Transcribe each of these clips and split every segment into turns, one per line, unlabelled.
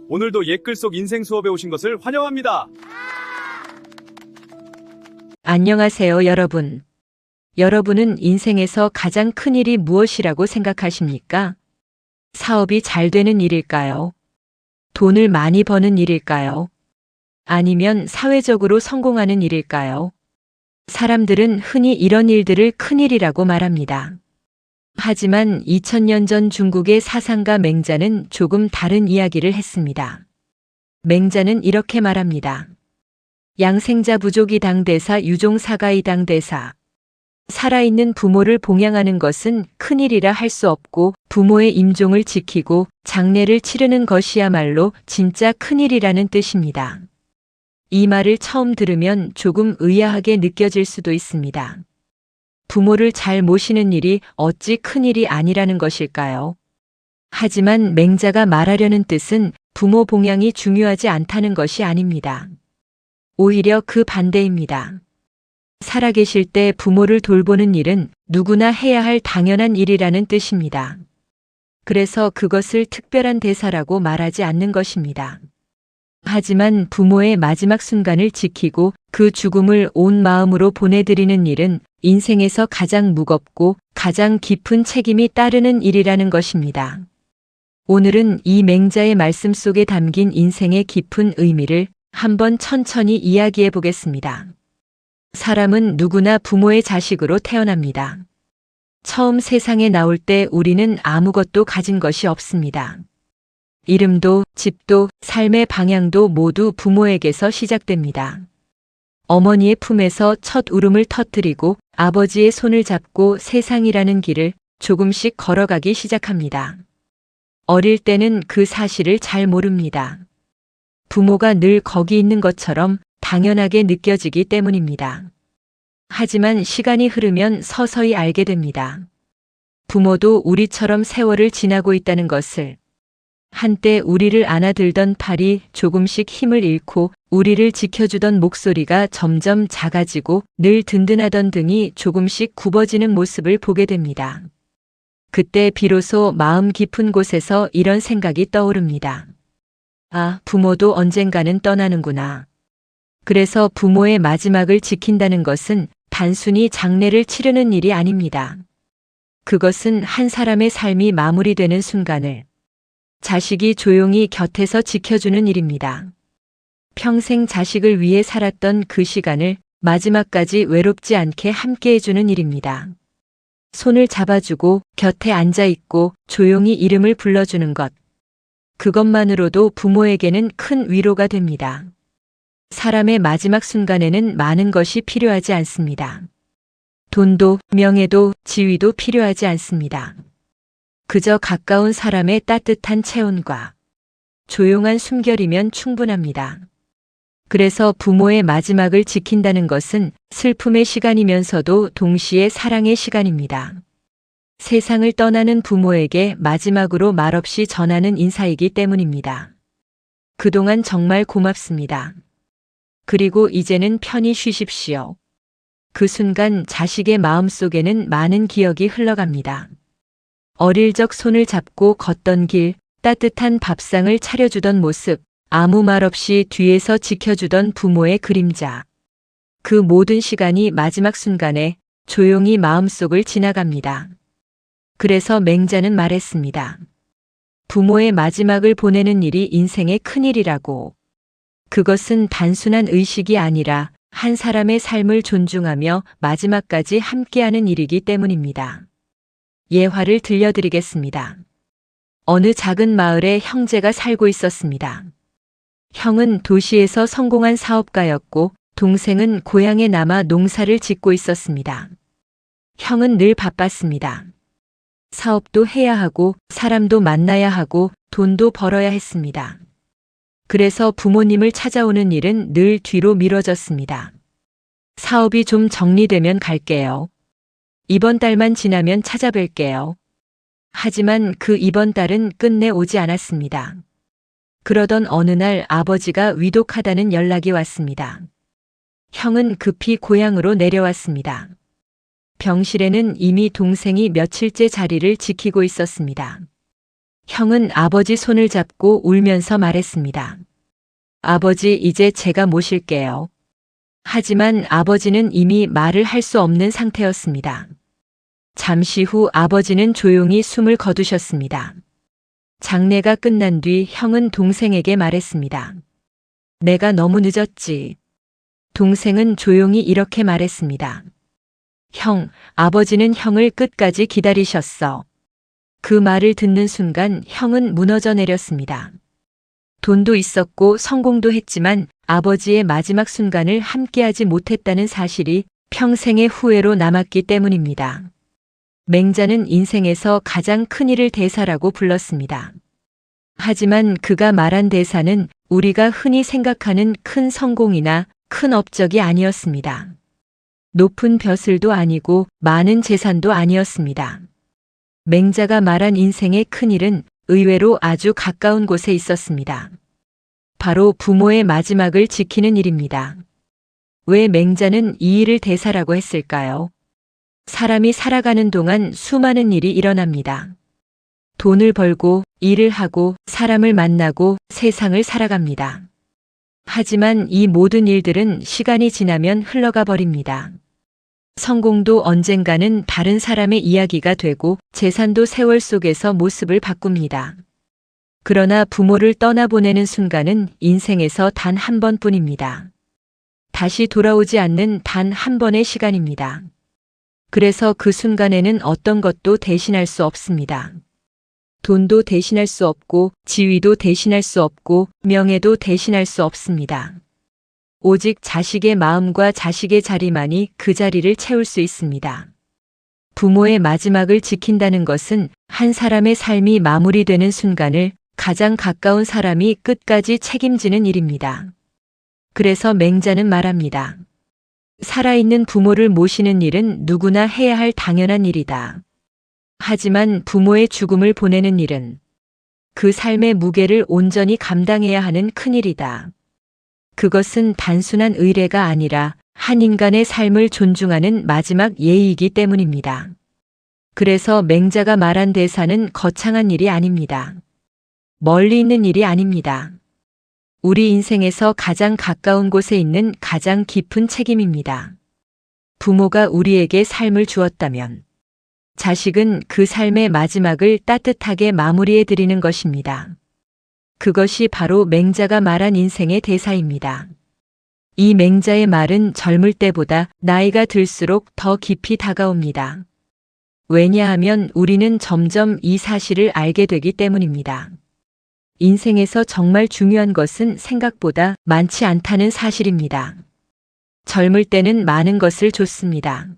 오늘도 옛글 속 인생 수업에 오신 것을 환영합니다.
안녕하세요, 여러분. 여러분은 인생에서 가장 큰 일이 무엇이라고 생각하십니까? 사업이 잘 되는 일일까요? 돈을 많이 버는 일일까요? 아니면 사회적으로 성공하는 일일까요? 사람들은 흔히 이런 일들을 큰일이라고 말합니다. 하지만 2000년 전 중국의 사상가 맹자는 조금 다른 이야기를 했습니다. 맹자는 이렇게 말합니다. 양생자 부족이 당대사 유종사가이 당대사. 살아있는 부모를 봉양하는 것은 큰일이라 할 수 없고 부모의 임종을 지키고 장례를 치르는 것이야말로 진짜 큰일이라는 뜻입니다. 이 말을 처음 들으면 조금 의아하게 느껴질 수도 있습니다. 부모를 잘 모시는 일이 어찌 큰일이 아니라는 것일까요? 하지만 맹자가 말하려는 뜻은 부모 봉양이 중요하지 않다는 것이 아닙니다. 오히려 그 반대입니다. 살아계실 때 부모를 돌보는 일은 누구나 해야 할 당연한 일이라는 뜻입니다. 그래서 그것을 특별한 대사라고 말하지 않는 것입니다. 하지만 부모의 마지막 순간을 지키고 그 죽음을 온 마음으로 보내드리는 일은 인생에서 가장 무겁고 가장 깊은 책임이 따르는 일이라는 것입니다. 오늘은 이 맹자의 말씀 속에 담긴 인생의 깊은 의미를 한번 천천히 이야기해 보겠습니다. 사람은 누구나 부모의 자식으로 태어납니다. 처음 세상에 나올 때 우리는 아무것도 가진 것이 없습니다. 이름도, 집도, 삶의 방향도 모두 부모에게서 시작됩니다. 어머니의 품에서 첫 울음을 터뜨리고 아버지의 손을 잡고 세상이라는 길을 조금씩 걸어가기 시작합니다. 어릴 때는 그 사실을 잘 모릅니다. 부모가 늘 거기 있는 것처럼 당연하게 느껴지기 때문입니다. 하지만 시간이 흐르면 서서히 알게 됩니다. 부모도 우리처럼 세월을 지나고 있다는 것을. 한때 우리를 안아들던 팔이 조금씩 힘을 잃고 우리를 지켜주던 목소리가 점점 작아지고 늘 든든하던 등이 조금씩 굽어지는 모습을 보게 됩니다. 그때 비로소 마음 깊은 곳에서 이런 생각이 떠오릅니다. 아, 부모도 언젠가는 떠나는구나. 그래서 부모의 마지막을 지킨다는 것은 단순히 장례를 치르는 일이 아닙니다. 그것은 한 사람의 삶이 마무리되는 순간을 자식이 조용히 곁에서 지켜주는 일입니다. 평생 자식을 위해 살았던 그 시간을 마지막까지 외롭지 않게 함께 해주는 일입니다. 손을 잡아주고 곁에 앉아있고 조용히 이름을 불러주는 것. 그것만으로도 부모에게는 큰 위로가 됩니다. 사람의 마지막 순간에는 많은 것이 필요하지 않습니다. 돈도, 명예도, 지위도 필요하지 않습니다. 그저 가까운 사람의 따뜻한 체온과 조용한 숨결이면 충분합니다. 그래서 부모의 마지막을 지킨다는 것은 슬픔의 시간이면서도 동시에 사랑의 시간입니다. 세상을 떠나는 부모에게 마지막으로 말없이 전하는 인사이기 때문입니다. 그동안 정말 고맙습니다. 그리고 이제는 편히 쉬십시오. 그 순간 자식의 마음속에는 많은 기억이 흘러갑니다. 어릴 적 손을 잡고 걷던 길, 따뜻한 밥상을 차려주던 모습, 아무 말 없이 뒤에서 지켜주던 부모의 그림자. 그 모든 시간이 마지막 순간에 조용히 마음속을 지나갑니다. 그래서 맹자는 말했습니다. 부모의 마지막을 보내는 일이 인생의 큰일이라고. 그것은 단순한 의식이 아니라 한 사람의 삶을 존중하며 마지막까지 함께하는 일이기 때문입니다. 예화를 들려드리겠습니다. 어느 작은 마을에 형제가 살고 있었습니다. 형은 도시에서 성공한 사업가였고 동생은 고향에 남아 농사를 짓고 있었습니다. 형은 늘 바빴습니다. 사업도 해야 하고 사람도 만나야 하고 돈도 벌어야 했습니다. 그래서 부모님을 찾아오는 일은 늘 뒤로 미뤄졌습니다. 사업이 좀 정리되면 갈게요. 이번 달만 지나면 찾아뵐게요. 하지만 그 이번 달은 끝내 오지 않았습니다. 그러던 어느 날 아버지가 위독하다는 연락이 왔습니다. 형은 급히 고향으로 내려왔습니다. 병실에는 이미 동생이 며칠째 자리를 지키고 있었습니다. 형은 아버지 손을 잡고 울면서 말했습니다. 아버지, 이제 제가 모실게요. 하지만 아버지는 이미 말을 할 수 없는 상태였습니다. 잠시 후 아버지는 조용히 숨을 거두셨습니다. 장례가 끝난 뒤 형은 동생에게 말했습니다. 내가 너무 늦었지. 동생은 조용히 이렇게 말했습니다. 형, 아버지는 형을 끝까지 기다리셨어. 그 말을 듣는 순간 형은 무너져 내렸습니다. 돈도 있었고 성공도 했지만 아버지의 마지막 순간을 함께하지 못했다는 사실이 평생의 후회로 남았기 때문입니다. 맹자는 인생에서 가장 큰 일을 대사라고 불렀습니다. 하지만 그가 말한 대사는 우리가 흔히 생각하는 큰 성공이나 큰 업적이 아니었습니다. 높은 벼슬도 아니고 많은 재산도 아니었습니다. 맹자가 말한 인생의 큰 일은 의외로 아주 가까운 곳에 있었습니다. 바로 부모의 마지막을 지키는 일입니다. 왜 맹자는 이 일을 대사라고 했을까요? 사람이 살아가는 동안 수많은 일이 일어납니다. 돈을 벌고 일을 하고 사람을 만나고 세상을 살아갑니다. 하지만 이 모든 일들은 시간이 지나면 흘러가 버립니다. 성공도 언젠가는 다른 사람의 이야기가 되고 재산도 세월 속에서 모습을 바꿉니다. 그러나 부모를 떠나보내는 순간은 인생에서 단 한 번뿐입니다. 다시 돌아오지 않는 단 한 번의 시간입니다. 그래서 그 순간에는 어떤 것도 대신할 수 없습니다. 돈도 대신할 수 없고 지위도 대신할 수 없고 명예도 대신할 수 없습니다. 오직 자식의 마음과 자식의 자리만이 그 자리를 채울 수 있습니다. 부모의 마지막을 지킨다는 것은 한 사람의 삶이 마무리되는 순간을 가장 가까운 사람이 끝까지 책임지는 일입니다. 그래서 맹자는 말합니다. 살아있는 부모를 모시는 일은 누구나 해야 할 당연한 일이다. 하지만 부모의 죽음을 보내는 일은 그 삶의 무게를 온전히 감당해야 하는 큰일이다. 그것은 단순한 의례가 아니라 한 인간의 삶을 존중하는 마지막 예의이기 때문입니다. 그래서 맹자가 말한 대사는 거창한 일이 아닙니다. 멀리 있는 일이 아닙니다. 우리 인생에서 가장 가까운 곳에 있는 가장 깊은 책임입니다. 부모가 우리에게 삶을 주었다면 자식은 그 삶의 마지막을 따뜻하게 마무리해 드리는 것입니다. 그것이 바로 맹자가 말한 인생의 대사입니다. 이 맹자의 말은 젊을 때보다 나이가 들수록 더 깊이 다가옵니다. 왜냐하면 우리는 점점 이 사실을 알게 되기 때문입니다. 인생에서 정말 중요한 것은 생각보다 많지 않다는 사실입니다. 젊을 때는 많은 것을 줬습니다.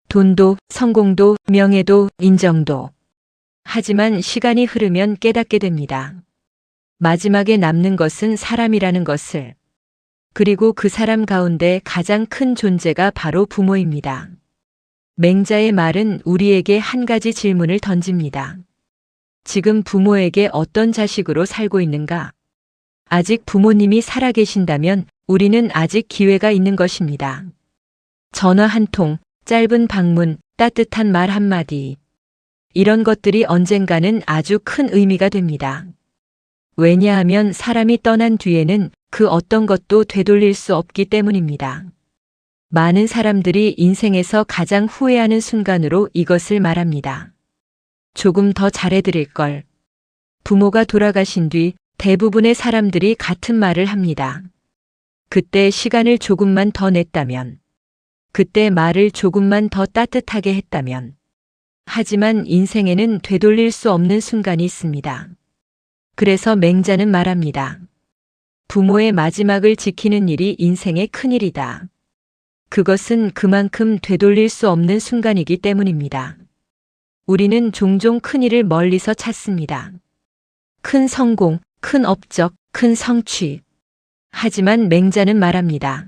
돈도, 성공도, 명예도, 인정도. 하지만 시간이 흐르면 깨닫게 됩니다. 마지막에 남는 것은 사람이라는 것을. 그리고 그 사람 가운데 가장 큰 존재가 바로 부모입니다. 맹자의 말은 우리에게 한 가지 질문을 던집니다. 지금 부모에게 어떤 자식으로 살고 있는가? 아직 부모님이 살아계신다면 우리는 아직 기회가 있는 것입니다. 전화 한 통, 짧은 방문, 따뜻한 말 한마디. 이런 것들이 언젠가는 아주 큰 의미가 됩니다. 왜냐하면 사람이 떠난 뒤에는 그 어떤 것도 되돌릴 수 없기 때문입니다. 많은 사람들이 인생에서 가장 후회하는 순간으로 이것을 말합니다. 조금 더 잘해드릴 걸. 부모가 돌아가신 뒤 대부분의 사람들이 같은 말을 합니다. 그때 시간을 조금만 더 냈다면. 그때 말을 조금만 더 따뜻하게 했다면. 하지만 인생에는 되돌릴 수 없는 순간이 있습니다. 그래서 맹자는 말합니다. 부모의 마지막을 지키는 일이 인생의 큰일이다. 그것은 그만큼 되돌릴 수 없는 순간이기 때문입니다. 우리는 종종 큰일을 멀리서 찾습니다. 큰 성공, 큰 업적, 큰 성취. 하지만 맹자는 말합니다.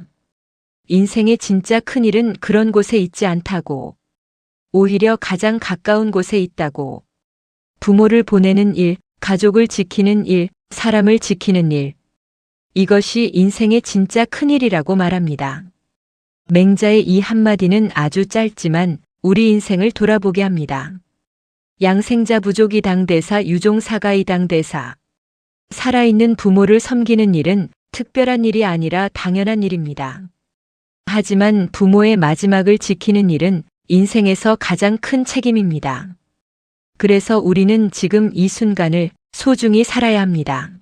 인생의 진짜 큰일은 그런 곳에 있지 않다고. 오히려 가장 가까운 곳에 있다고. 부모를 보내는 일, 가족을 지키는 일, 사람을 지키는 일. 이것이 인생의 진짜 큰일이라고 말합니다. 맹자의 이 한마디는 아주 짧지만 우리 인생을 돌아보게 합니다. 양생자 부족이 당대사 유종사가이 당대사. 살아있는 부모를 섬기는 일은 특별한 일이 아니라 당연한 일입니다. 하지만 부모의 마지막을 지키는 일은 인생에서 가장 큰 책임입니다. 그래서 우리는 지금 이 순간을 소중히 살아야 합니다.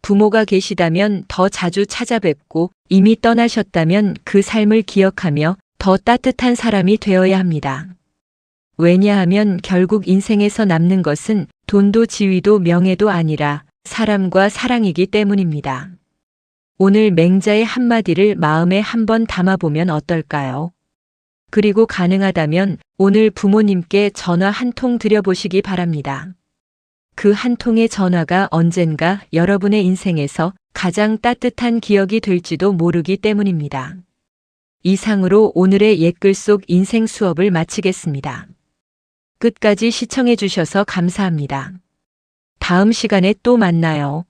부모가 계시다면 더 자주 찾아뵙고 이미 떠나셨다면 그 삶을 기억하며 더 따뜻한 사람이 되어야 합니다. 왜냐하면 결국 인생에서 남는 것은 돈도 지위도 명예도 아니라 사람과 사랑이기 때문입니다. 오늘 맹자의 한마디를 마음에 한번 담아보면 어떨까요? 그리고 가능하다면 오늘 부모님께 전화 한 통 드려보시기 바랍니다. 그 한 통의 전화가 언젠가 여러분의 인생에서 가장 따뜻한 기억이 될지도 모르기 때문입니다. 이상으로 오늘의 옛글 속 인생 수업을 마치겠습니다. 끝까지 시청해 주셔서 감사합니다. 다음 시간에 또 만나요.